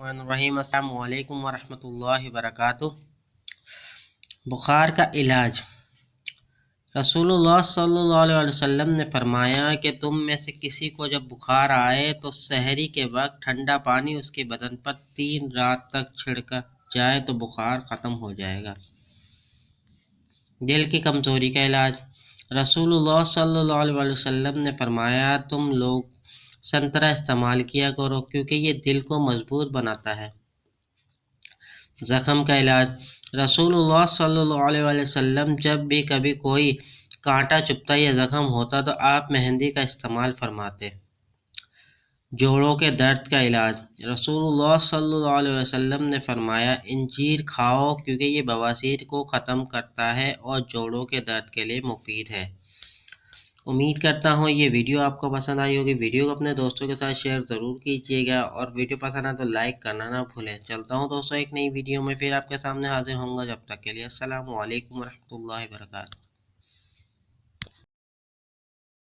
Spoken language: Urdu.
الرحمن الرحیم۔ السلام علیکم ورحمۃ اللہ وبرکاتہ۔ بخار کا علاج۔ رسول اللہ صلی اللہ علیہ وسلم نے فرمایا کہ تم میں سے کسی کو جب بخار آئے تو سحری کے وقت ٹھنڈا پانی اس کے بدن پر 3 رات تک چھڑکا جائے تو بخار ختم ہو جائے گا۔ دل کی کمزوری کا علاج۔ رسول اللہ صلی اللہ علیہ وسلم نے فرمایا تم لوگ سنترا استعمال کیا کرو کیونکہ یہ دل کو مضبوط بناتا ہے۔ زخم کا علاج۔ رسول اللہ صلی اللہ علیہ وسلم جب بھی کبھی کوئی کانٹا چبھتا یا زخم ہوتا تو آپ مہندی کا استعمال فرماتے۔ جوڑوں کے درد کا علاج۔ رسول اللہ صلی اللہ علیہ وسلم نے فرمایا انجیر کھاؤ کیونکہ یہ بواسیر کو ختم کرتا ہے اور جوڑوں کے درد کے لیے مفید ہے۔ امید کرتا ہوں یہ ویڈیو آپ کو پسند آئی ہوگی۔ ویڈیو کو اپنے دوستوں کے ساتھ شیئر ضرور کیجیے گا اور ویڈیو پسند آئے تو لائک کرنا نہ بھولیں۔ چلتا ہوں دوستوں ایک نئی ویڈیو میں پھر آپ کے سامنے حاضر ہوں گا۔ جب تک کے لیے السلام علیکم ورحمۃ اللہ وبرکاتہ۔